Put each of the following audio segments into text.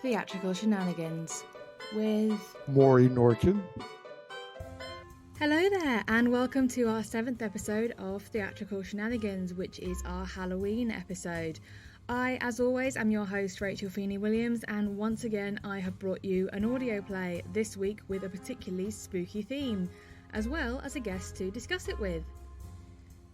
Theatrical Shenanigans with Morey Norkin. Hello there, and welcome to our 7th episode of Theatrical Shenanigans, which is our Halloween episode. I, as always, am your host, Rachel Feeney-Williams, and once again I have brought you an audio play this week with a particularly spooky theme, as well as a guest to discuss it with.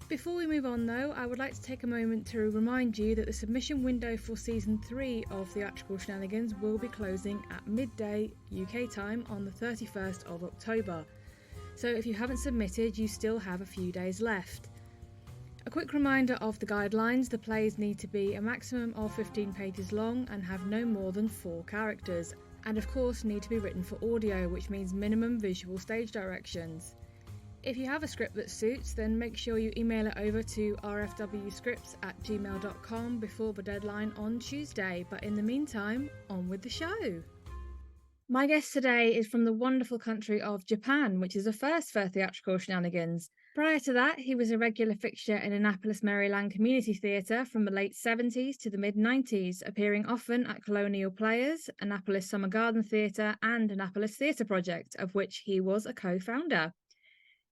Before we move on though, I would like to take a moment to remind you that the submission window for Season 3 of Theatrical Shenanigans will be closing at midday UK time on the 31st of October. So if you haven't submitted, you still have a few days left. A quick reminder of the guidelines: the plays need to be a maximum of 15 pages long and have no more than 4 characters, and of course need to be written for audio, which means minimum visual stage directions. If you have a script that suits, then make sure you email it over to rfwscripts@gmail.com before the deadline on Tuesday. But in the meantime, on with the show. My guest today is from the wonderful country of Japan, which is a first for Theatrical Shenanigans. Prior to that, he was a regular fixture in Annapolis, Maryland Community Theatre from the late 70s to the mid-90s, appearing often at Colonial Players, Annapolis Summer Garden Theatre and Annapolis Theatre Project, of which he was a co-founder.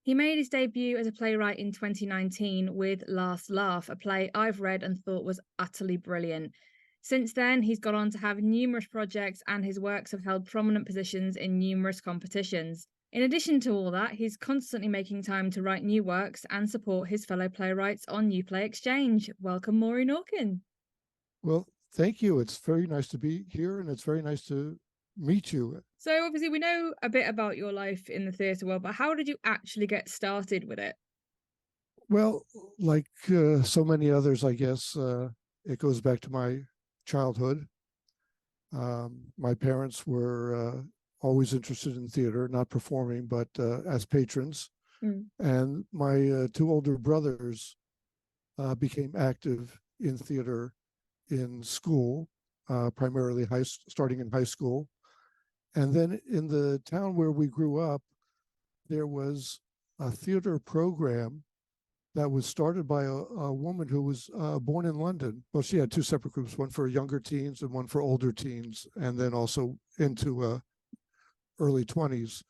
He made his debut as a playwright in 2019 with Last Laugh, a play I've read and thought was utterly brilliant. Since then, he's gone on to have numerous projects, and his works have held prominent positions in numerous competitions. In addition to all that, he's constantly making time to write new works and support his fellow playwrights on New Play Exchange. Welcome, Morey Norkin. Well, thank you. It's very nice to be here, and it's very nice to meet you. So obviously we know a bit about your life in the theatre world, but how did you actually get started with it? Well, like so many others, I guess, it goes back to my childhood. My parents were always interested in theater, not performing, but as patrons. And my 2 older brothers became active in theater in school, primarily starting in high school. And then in the town where we grew up, there was a theater program that was started by a woman who was born in London. Well, she had 2 separate groups, one for younger teens and one for older teens, and then also into early 20s,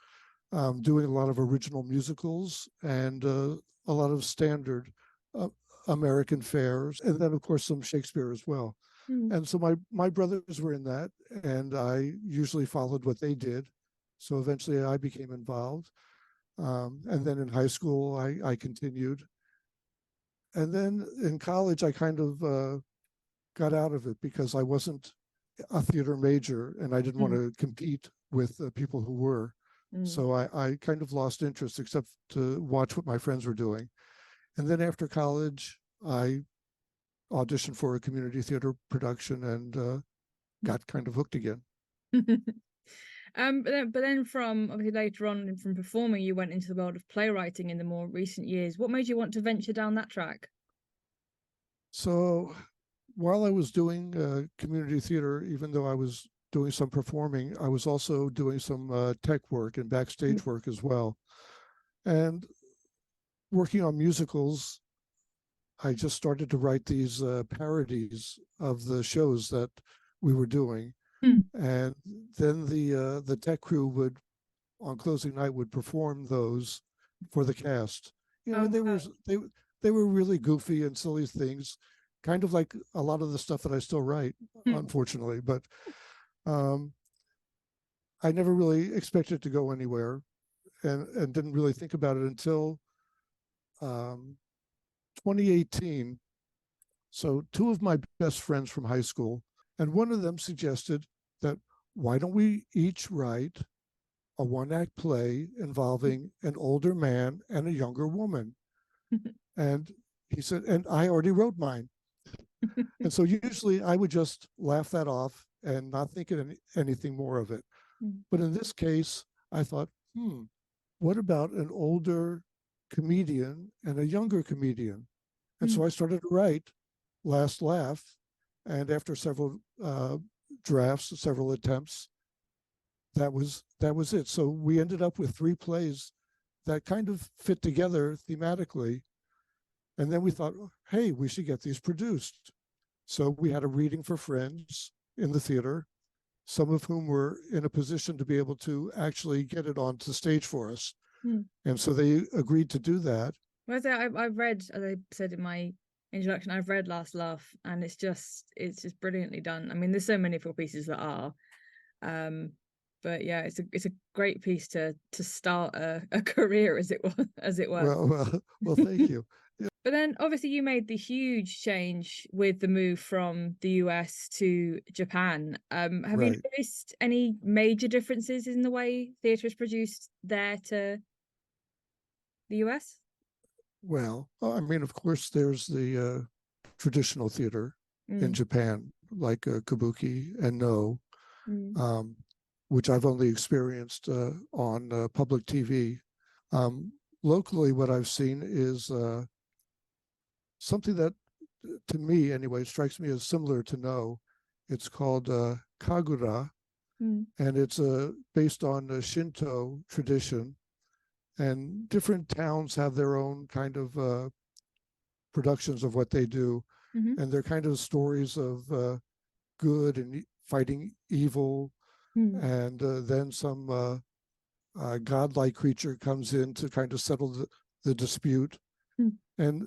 doing a lot of original musicals and a lot of standard American fares, and then, of course, some Shakespeare as well. And so my brothers were in that, and I usually followed what they did. So eventually I became involved. And then in high school, I continued. And then in college, I kind of got out of it because I wasn't a theater major, and I didn't want to compete with people who were. So I kind of lost interest, except to watch what my friends were doing. And then after college, I auditioned for a community theater production and got kind of hooked again. But then from obviously later on from performing, you went into the world of playwriting in the more recent years. What made you want to venture down that track? So while I was doing community theater, even though I was doing some performing, I was also doing some tech work and backstage work as well. And working on musicals, I just started to write these parodies of the shows that we were doing. And then the tech crew would, on closing night, would perform those for the cast. And they were really goofy and silly things, kind of like a lot of the stuff that I still write, unfortunately. But I never really expected it to go anywhere, and didn't really think about it until 2018. So 2 of my best friends from high school, and one of them suggested that why don't we each write a 1-act play involving an older man and a younger woman? And he said, and I already wrote mine. And so usually I would just laugh that off and not think anything more of it. But in this case, I thought, what about an older comedian and a younger comedian? And so I started to write Last Laugh, and after several drafts, several attempts, that was it. So we ended up with 3 plays that kind of fit together thematically. And then we thought, hey, we should get these produced. So we had a reading for friends in the theater, some of whom were in a position to be able to actually get it onto stage for us. And so they agreed to do that. Well, I've read, as I said in my introduction, I've read Last Laugh, and it's just brilliantly done. I mean, there's so many of your pieces that are, but yeah, it's a great piece to start a career, as it were. Well, thank you. But then obviously you made the huge change with the move from the US to Japan. Have you Right. noticed any major differences in the way theatre is produced there to the US? Well, I mean, of course, there's the traditional theater in Japan, like kabuki and no, which I've only experienced on public TV. Locally, what I've seen is something that, to me anyway, strikes me as similar to no. It's called kagura, and it's based on the Shinto tradition. And different towns have their own kind of productions of what they do, and they're kind of stories of good and fighting evil, and then some godlike creature comes in to kind of settle the dispute. And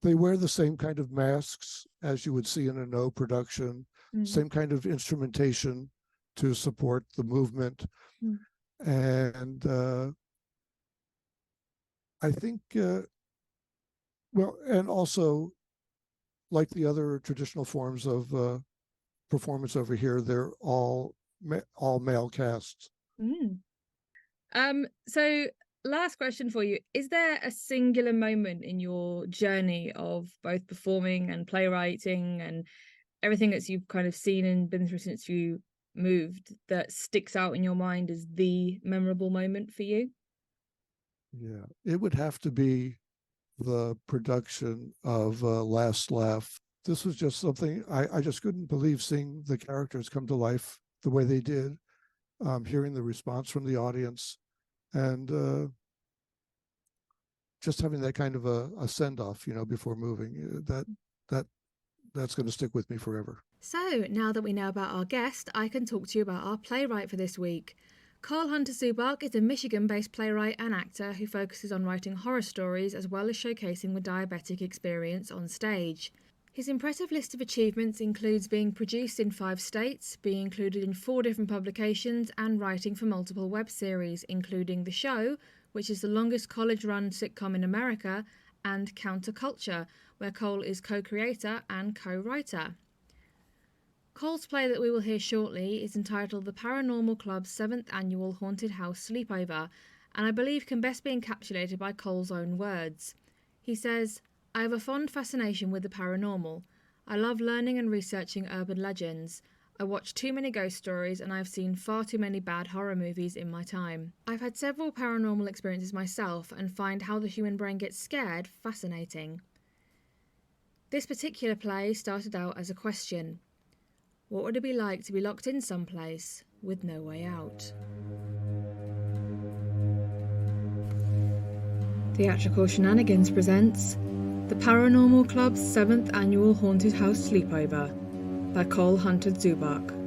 they wear the same kind of masks as you would see in a no production, same kind of instrumentation to support the movement. And I think, well, and also, like the other traditional forms of performance over here, they're all male casts. So last question for you. Is there a singular moment in your journey of both performing and playwriting and everything that you've kind of seen and been through since you moved that sticks out in your mind as the memorable moment for you? Yeah, it would have to be the production of Last Laugh. This was just something I just couldn't believe, seeing the characters come to life the way they did, hearing the response from the audience, and just having that kind of a send-off, before moving. That's going to stick with me forever. So now that we know about our guest, I can talk to you about our playwright for this week. Cole Hunter Zubak is a Michigan-based playwright and actor who focuses on writing horror stories as well as showcasing the diabetic experience on stage. His impressive list of achievements includes being produced in 5 states, being included in 4 different publications, and writing for multiple web series, including The Show, which is the longest college-run sitcom in America, and Counterculture, where Cole is co-creator and co-writer. Cole's play that we will hear shortly is entitled The Paranormal Club's 7th Annual Haunted House Sleepover, and I believe can best be encapsulated by Cole's own words. He says, "I have a fond fascination with the paranormal. I love learning and researching urban legends. I watch too many ghost stories and I have seen far too many bad horror movies in my time. I've had several paranormal experiences myself and find how the human brain gets scared fascinating." This particular play started out as a question. What would it be like to be locked in someplace with no way out? Theatrical Shenanigans presents The Paranormal Club's 7th Annual Haunted House Sleepover by Cole Hunter Zubak.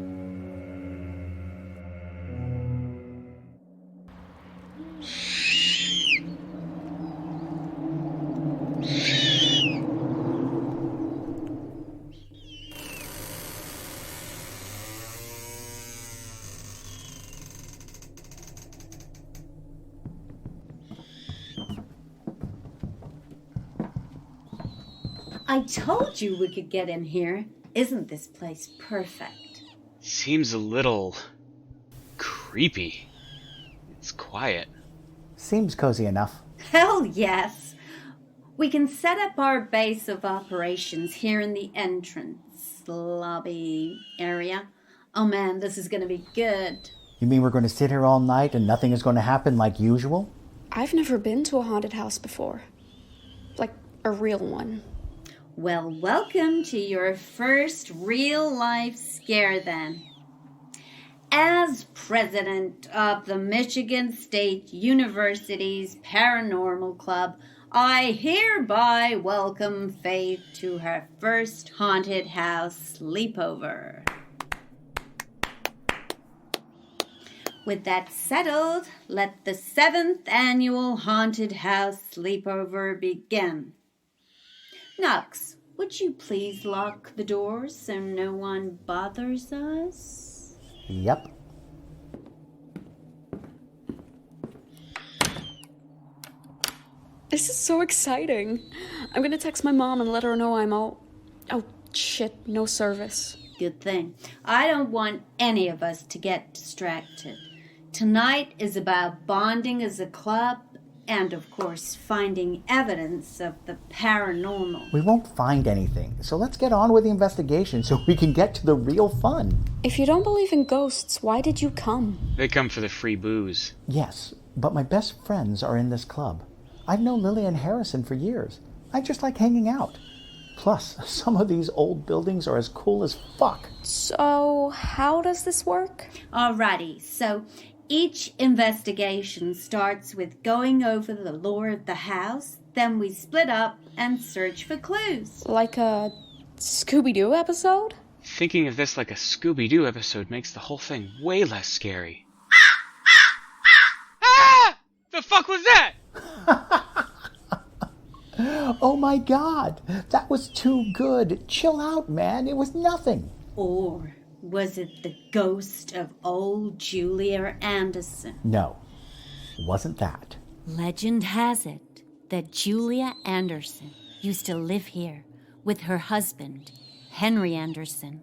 I told you we could get in here. Isn't this place perfect? Seems a little creepy. It's quiet. Seems cozy enough. Hell yes. We can set up our base of operations here in the entrance lobby area. Oh man, this is going to be good. You mean we're going to sit here all night and nothing is going to happen like usual? I've never been to a haunted house before. Like, a real one. Well, welcome to your first real-life scare then. As president of the Michigan State University's Paranormal Club, I hereby welcome Faith to her first haunted house sleepover. With that settled, let the 7th annual Haunted House Sleepover begin. Nux, would you please lock the doors so no one bothers us? Yep. This is so exciting. I'm gonna text my mom and let her know I'm all... Oh, shit, no service. Good thing. I don't want any of us to get distracted. Tonight is about bonding as a club and, of course, finding evidence of the paranormal. We won't find anything, so let's get on with the investigation so we can get to the real fun. If you don't believe in ghosts, why did you come? They come for the free booze. Yes, but my best friends are in this club. I've known Lily and Harrison for years. I just like hanging out. Plus, some of these old buildings are as cool as fuck. So, how does this work? Alrighty, so each investigation starts with going over the lore of the house, then we split up and search for clues. Like a Scooby-Doo episode? Thinking of this like a Scooby-Doo episode makes the whole thing way less scary. Ah! The fuck was that? Oh my god, that was too good. Chill out, man. It was nothing. Or was it the ghost of old Julia Anderson? No, wasn't that. Legend has it that Julia Anderson used to live here with her husband, Henry Anderson.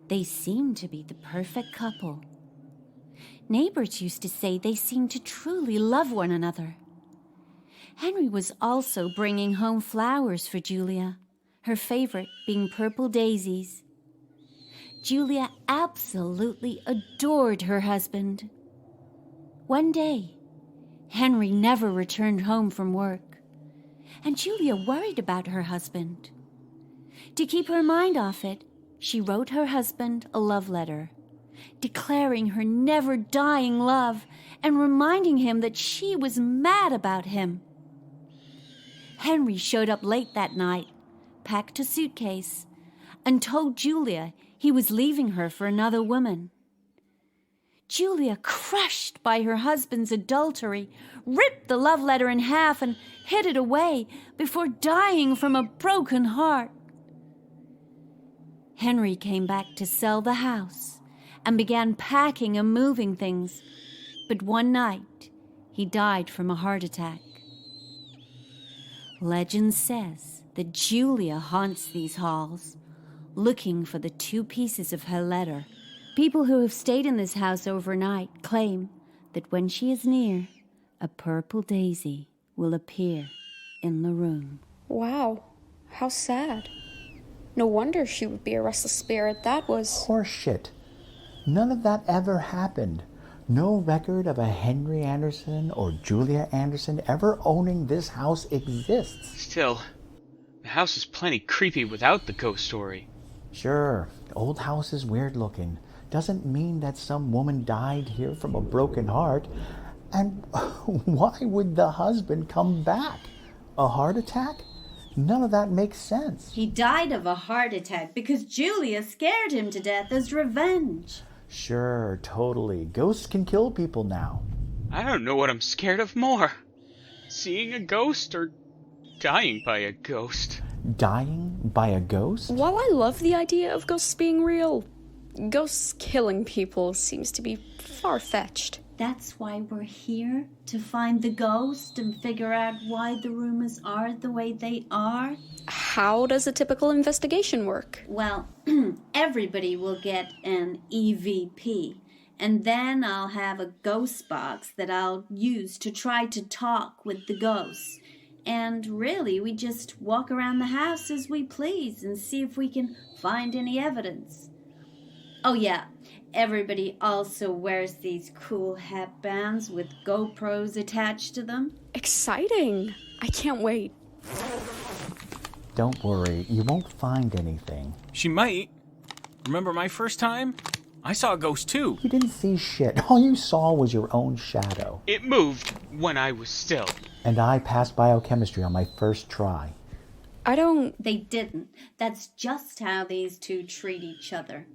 They seemed to be the perfect couple. Neighbors used to say they seemed to truly love one another. Henry was also bringing home flowers for Julia, her favorite being purple daisies. Julia absolutely adored her husband. One day, Henry never returned home from work, and Julia worried about her husband. To keep her mind off it, she wrote her husband a love letter, declaring her never-dying love and reminding him that she was mad about him. Henry showed up late that night, packed a suitcase, and told Julia he was leaving her for another woman. Julia, crushed by her husband's adultery, ripped the love letter in half and hid it away before dying from a broken heart. Henry came back to sell the house and began packing and moving things, but one night he died from a heart attack. Legend says that Julia haunts these halls, looking for the 2 pieces of her letter. People who have stayed in this house overnight claim that when she is near, a purple daisy will appear in the room. Wow, how sad. No wonder she would be a restless spirit. That was... Horse shit. None of that ever happened. No record of a Henry Anderson or Julia Anderson ever owning this house exists. Still, the house is plenty creepy without the ghost story. Sure, the old house is weird looking. Doesn't mean that some woman died here from a broken heart. And why would the husband come back? A heart attack? None of that makes sense. He died of a heart attack because Julia scared him to death as revenge. Sure, totally. Ghosts can kill people now. I don't know what I'm scared of more. Seeing a ghost or dying by a ghost. Dying by a ghost? While I love the idea of ghosts being real, ghosts killing people seems to be far-fetched. That's why we're here, to find the ghost and figure out why the rumors are the way they are. How does a typical investigation work? Well, everybody will get an EVP, and then I'll have a ghost box that I'll use to try to talk with the ghosts. And really, we just walk around the house as we please and see if we can find any evidence. Oh yeah, everybody also wears these cool headbands with GoPros attached to them. Exciting! I can't wait. Don't worry, you won't find anything. She might. Remember my first time? I saw a ghost too. You didn't see shit. All you saw was your own shadow. It moved when I was still. And I passed biochemistry on my first try. I don't... They didn't. That's just how these two treat each other.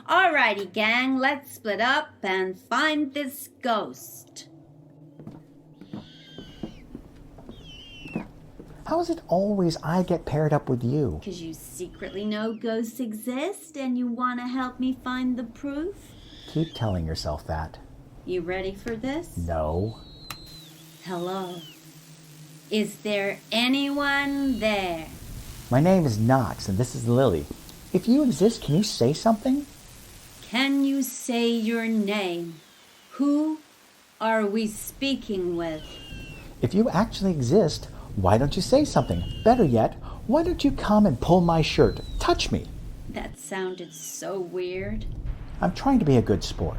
Alrighty, gang, let's split up and find this ghost. How is it always I get paired up with you? Because you secretly know ghosts exist and you want to help me find the proof? Keep telling yourself that. You ready for this? No. Hello. Is there anyone there? My name is Knox, and this is Lily. If you exist, can you say something? Can you say your name? Who are we speaking with? If you actually exist, why don't you say something? Better yet, why don't you come and pull my shirt? Touch me. That sounded so weird. I'm trying to be a good sport.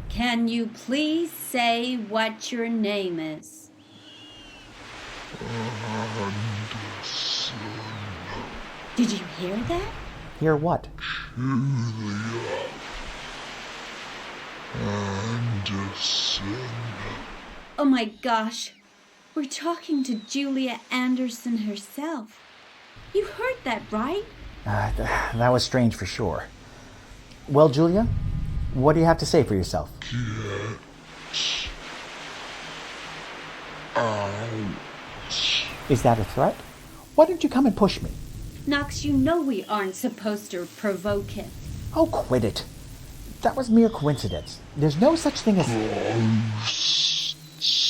Can you please say what your name is? Did you hear that? Hear what? Oh my gosh. We're talking to Julia Anderson herself. You heard that, right? That was strange for sure. Well, Julia, what do you have to say for yourself? Is that a threat? Why don't you come and push me? Knox, you know we aren't supposed to provoke it. Oh, quit it. That was mere coincidence. There's no such thing as...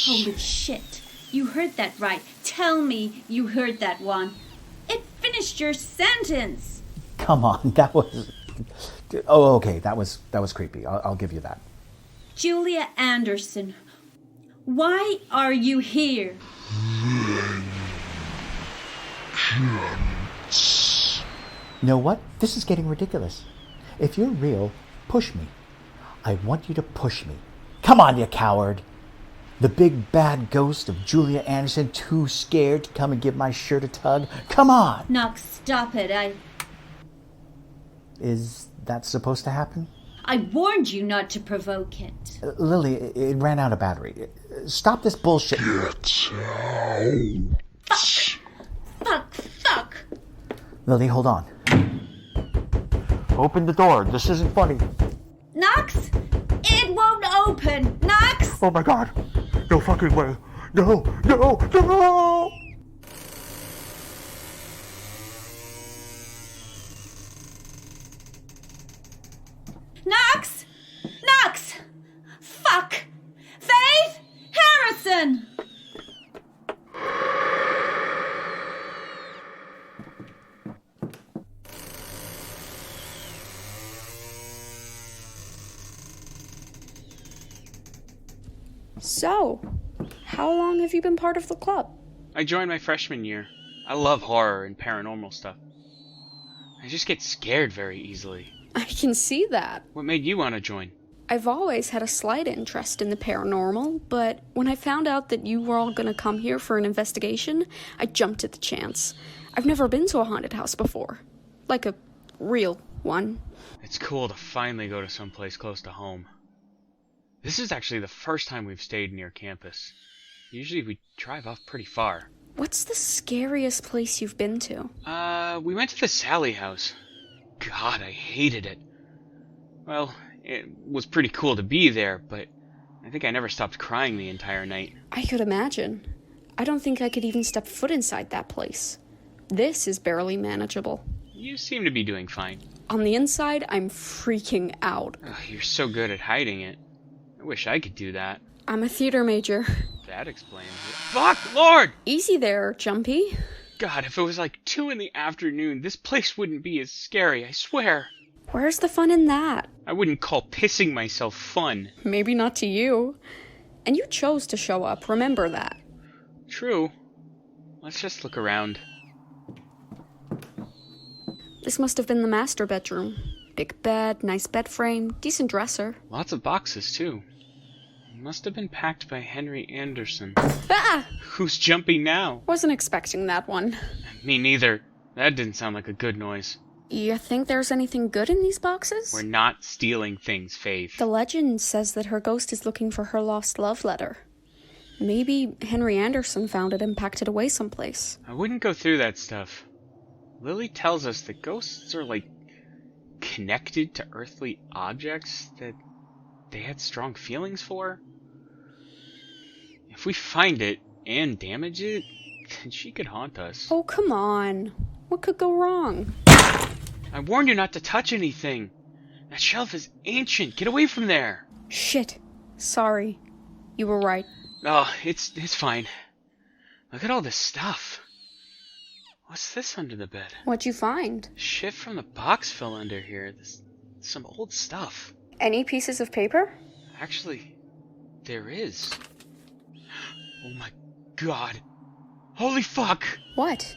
Holy shit. You heard that right. Tell me you heard that one. It finished your sentence. Come on, that was... Oh, okay, that was creepy. I'll give you that. Julia Anderson, why are you here? You know what? This is getting ridiculous. If you're real, push me. I want you to push me. Come on, you coward. The big bad ghost of Julia Anderson, too scared to come and give my shirt a tug. Come on! Knox, stop it. Is that supposed to happen? I warned you not to provoke it. Lily, it ran out of battery. Stop this bullshit. Fuck! Lily, hold on. Open the door. This isn't funny. Knox! It won't open! Knox! Oh my god. No fucking way. No. Knox! Fuck! Faith! Harrison! So, how long have you been part of the club? I joined my freshman year. I love horror and paranormal stuff. I just get scared very easily. I can see that. What made you want to join? I've always had a slight interest in the paranormal, but when I found out that you were all gonna come here for an investigation, I jumped at the chance. I've never been to a haunted house before. Like a real one. It's cool to finally go to someplace close to home. This is actually the first time we've stayed near campus. Usually we drive off pretty far. What's the scariest place you've been to? We went to the Sally house. God, I hated it. Well, it was pretty cool to be there, but I think I never stopped crying the entire night. I could imagine. I don't think I could even step foot inside that place. This is barely manageable. You seem to be doing fine. On the inside, I'm freaking out. Ugh, you're so good at hiding it. I wish I could do that. I'm a theater major. That explains it. Fuck, Lord! Easy there, Jumpy. God, if it was like 2 in the afternoon, this place wouldn't be as scary, I swear. Where's the fun in that? I wouldn't call pissing myself fun. Maybe not to you. And you chose to show up, remember that. True. Let's just look around. This must have been the master bedroom. Big bed, nice bed frame, decent dresser. Lots of boxes, too. Must have been packed by Henry Anderson. Ah! Who's jumping now? Wasn't expecting that one. Me neither. That didn't sound like a good noise. You think there's anything good in these boxes? We're not stealing things, Faith. The legend says that her ghost is looking for her lost love letter. Maybe Henry Anderson found it and packed it away someplace. I wouldn't go through that stuff. Lily tells us that ghosts are like connected to earthly objects that they had strong feelings for. If we find it and damage it, then she could haunt us. Oh, come on. What could go wrong? I warned you not to touch anything. That shelf is ancient. Get away from there. Shit. Sorry. You were right. Oh, it's fine. Look at all this stuff. What's this under the bed? What'd you find? Shit from the box fell under here. This some old stuff. Any pieces of paper? Actually, there is. Oh my god. Holy fuck! What?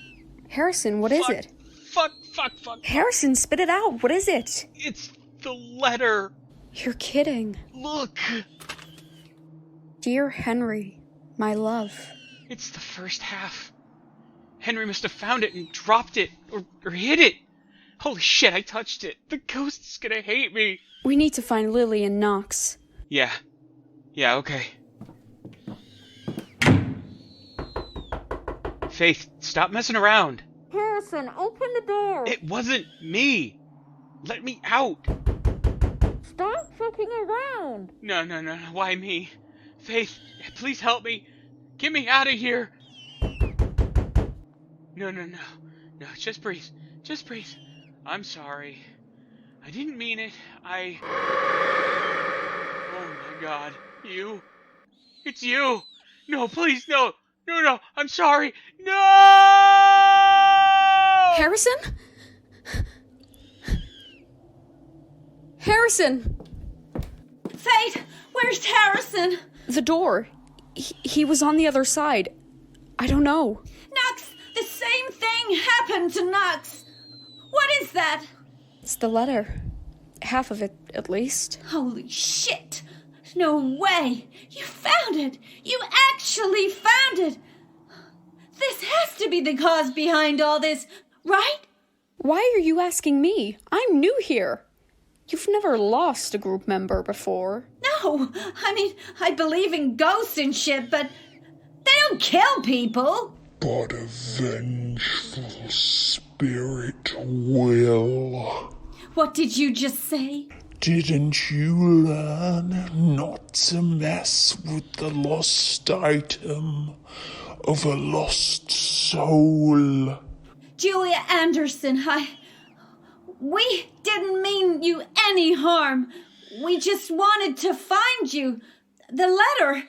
Harrison, what is Fuck. it? Fuck. Harrison, spit it out. What is it? It's the letter. You're kidding. Look. Dear Henry, my love. It's the first half. Henry must have found it and dropped it, or hid it. Holy shit, I touched it. The ghost's gonna hate me. We need to find Lily and Knox. Yeah, okay. Faith, stop messing around. Harrison, open the door. It wasn't me. Let me out. Stop fucking around. No. Why me? Faith, please help me. Get me out of here. No. Just breathe. I'm sorry. I didn't mean it. Oh my god. You? It's you. No, please, no. I'm sorry. No! Harrison? Harrison! Faith, where's Harrison? The door. He was on the other side. I don't know. Knox, the same thing happened to Knox. What is that? It's the letter. Half of it, at least. Holy shit! No way! You found it! You actually found it! This has to be the cause behind all this, right? Why are you asking me? I'm new here. You've never lost a group member before. No, I mean, I believe in ghosts and shit, but they don't kill people. But a vengeful spirit will. What did you just say? Didn't you learn not to mess with the lost item of a lost soul? Julia Anderson, we didn't mean you any harm. We just wanted to find you. The letter.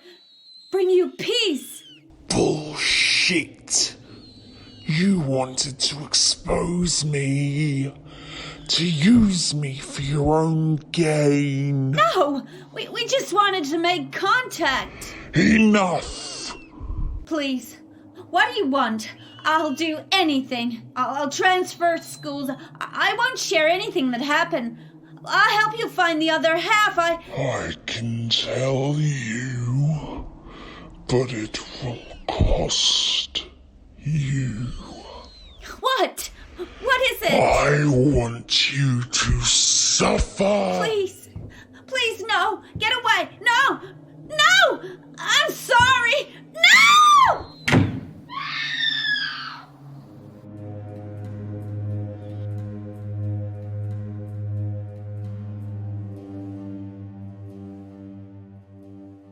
Bring you peace. Bullshit. You wanted to expose me. To use me for your own gain. No, we just wanted to make contact. Enough. Please, what do you want? I'll do anything. I'll transfer schools. I won't share anything that happened. I'll help you find the other half. I can tell you, but it will cost you. What? What is it? I want you to suffer. Please, no. Get away. No. I'm sorry. No!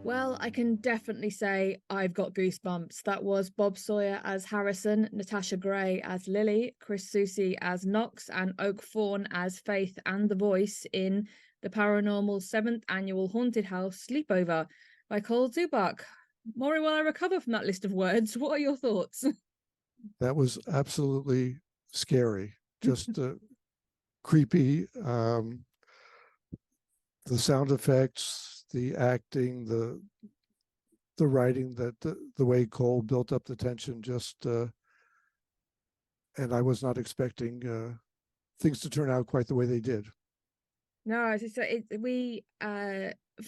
Well, I can definitely say I've got goosebumps. That was Bob Sawyer as Harrison, Natasha Gray as Lily, Chris Susi as Knox, and Oak Fawn as Faith and the voice in the Paranormal 7th Annual Haunted House Sleepover by Cole Zubak. Morey, while I recover from that list of words, what are your thoughts? That was absolutely scary. Just creepy. The sound effects, the acting, the writing, that the way Cole built up the tension, just and I was not expecting things to turn out quite the way they did. No,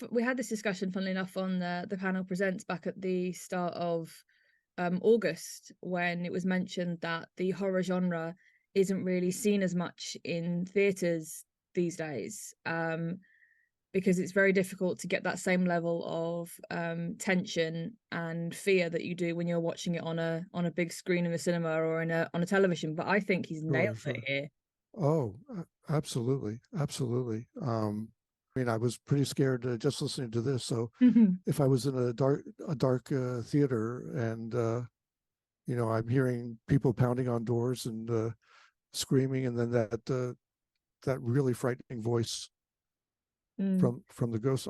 we had this discussion, funnily enough, on the panel presents back at the start of August, when it was mentioned that the horror genre isn't really seen as much in theatres these days. because it's very difficult to get that same level of tension and fear that you do when you're watching it on a big screen in the cinema or on a television. But I think he's nailed it here. Oh, absolutely, absolutely. I mean, I was pretty scared just listening to this. So if I was in a dark theater and I'm hearing people pounding on doors and screaming, and then that really frightening voice from the ghost.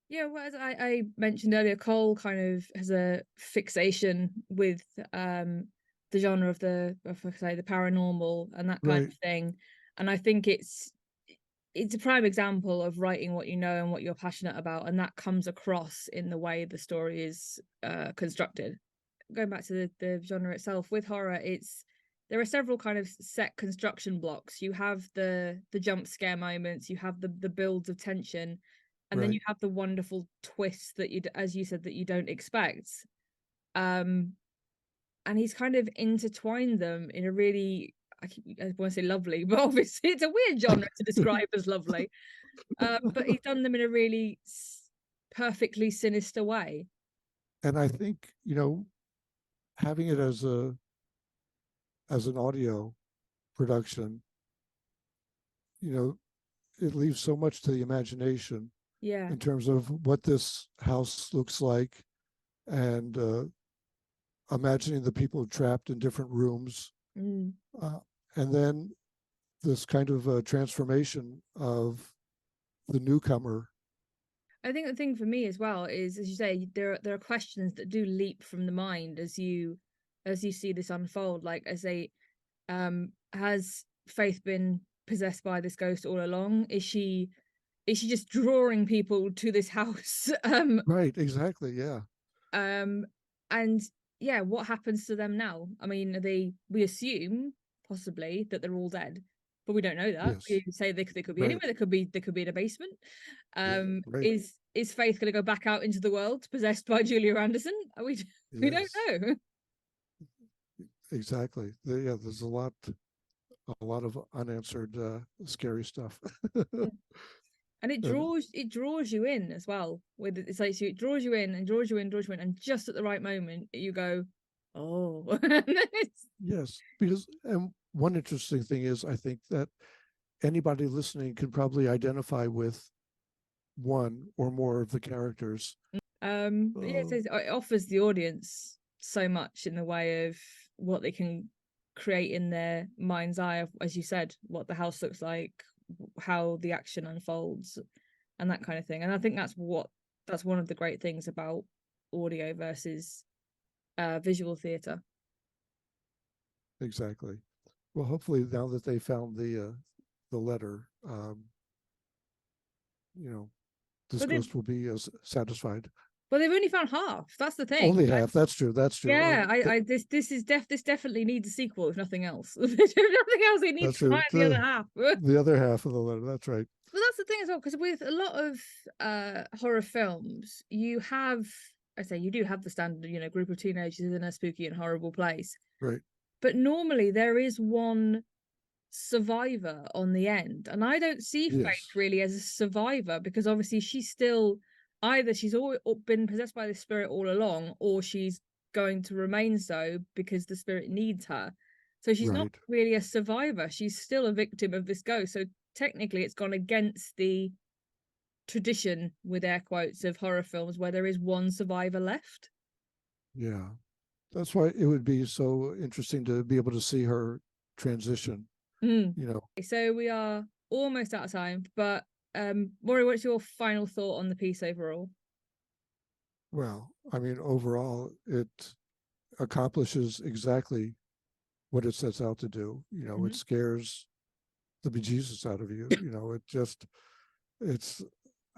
Yeah, well, as I mentioned earlier, Cole kind of has a fixation with the genre of say, the paranormal and that kind Right. of thing. And I think it's a prime example of writing what you know and what you're passionate about, and that comes across in the way the story is constructed. Going back to the genre itself, with horror, there are several kind of set construction blocks. You have the jump scare moments, you have the builds of tension, and then you have the wonderful twists that as you said, that you don't expect. And he's kind of intertwined them in a really, I want to say lovely, but obviously it's a weird genre to describe as lovely. But he's done them in a really perfectly sinister way. And I think, having it as an audio production, it leaves so much to the imagination in terms of what this house looks like, and imagining the people trapped in different rooms, and then this kind of transformation of the newcomer. I think the thing for me as well is, as you say, there are questions that do leap from the mind as you see this unfold. Like, I say, has Faith been possessed by this ghost all along? Is she just drawing people to this house? Right, exactly, yeah. And yeah, what happens to them now? I mean, we assume possibly that they're all dead, but we don't know that. Yes. We say they could be anywhere. They could be in a basement. Right. Is Faith going to go back out into the world possessed by Julia Anderson? We don't know. Exactly. There's a lot of unanswered scary stuff. And it draws you in as well. It's like, so it draws you in and draws you in, and just at the right moment you go, oh. Yes, because one interesting thing is, I think that anybody listening can probably identify with one or more of the characters. Yes, it offers the audience so much in the way of what they can create in their mind's eye of, as you said, what the house looks like, how the action unfolds, and that kind of thing. And I think that's one of the great things about audio versus visual theatre. Exactly. Well, hopefully now that they found the letter, this ghost will be satisfied. Well, they've only found half. That's the thing. Only half. That's true. Yeah, this definitely needs a sequel, if nothing else. If nothing else, it needs to find the other half. The other half of the letter. That's right. But that's the thing as well, because with a lot of horror films, you do have the standard, group of teenagers in a spooky and horrible place. Right. But normally there is one survivor on the end, and I don't see Faith really as a survivor, because obviously she's still either she's all been possessed by the spirit all along, or she's going to remain so because the spirit needs her. So she's not really a survivor. She's still a victim of this ghost. So technically it's gone against the tradition, with air quotes, of horror films where there is one survivor left. Yeah. That's why it would be so interesting to be able to see her transition. So we are almost out of time, but Morey, what's your final thought on the piece overall? Well, I mean, overall, it accomplishes exactly what it sets out to do. It scares the bejesus out of you. It's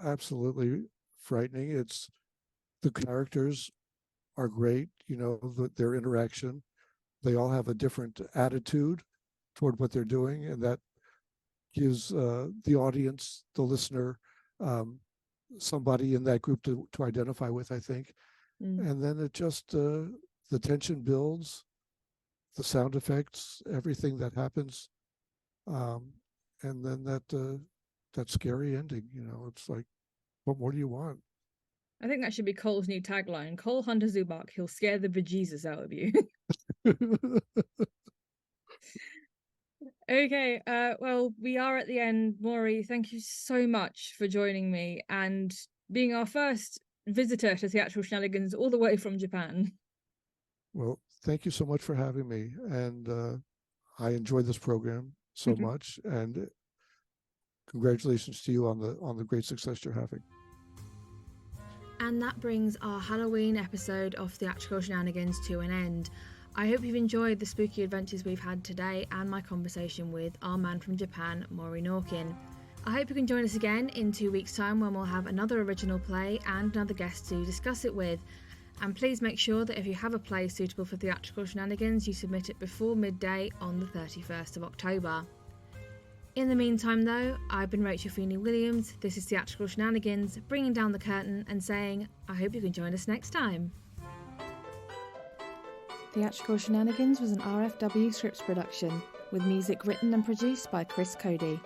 absolutely frightening. The characters are great. Their interaction, they all have a different attitude toward what they're doing, and that gives the audience, the listener, somebody in that group to identify with, I think. And then it just the tension builds, the sound effects, everything that happens, and then that that scary ending. It's like, what more do you want? I think that should be Cole's new tagline. Cole Hunter Zubak, he'll scare the bejesus out of you. Okay, well, we are at the end. Morey, thank you so much for joining me and being our first visitor to Theatrical Shenanigans all the way from Japan. Well, thank you so much for having me. And I enjoyed this program so much. And congratulations to you on the great success you're having. And that brings our Halloween episode of Theatrical Shenanigans to an end. I hope you've enjoyed the spooky adventures we've had today and my conversation with our man from Japan, Morey Norkin. I hope you can join us again in 2 weeks' time when we'll have another original play and another guest to discuss it with. And please make sure that if you have a play suitable for Theatrical Shenanigans, you submit it before midday on the 31st of October. In the meantime though, I've been Rachel Feeney Williams, this is Theatrical Shenanigans, bringing down the curtain and saying, I hope you can join us next time. Theatrical Shenanigans was an RFW Scripts production, with music written and produced by Chris Cody.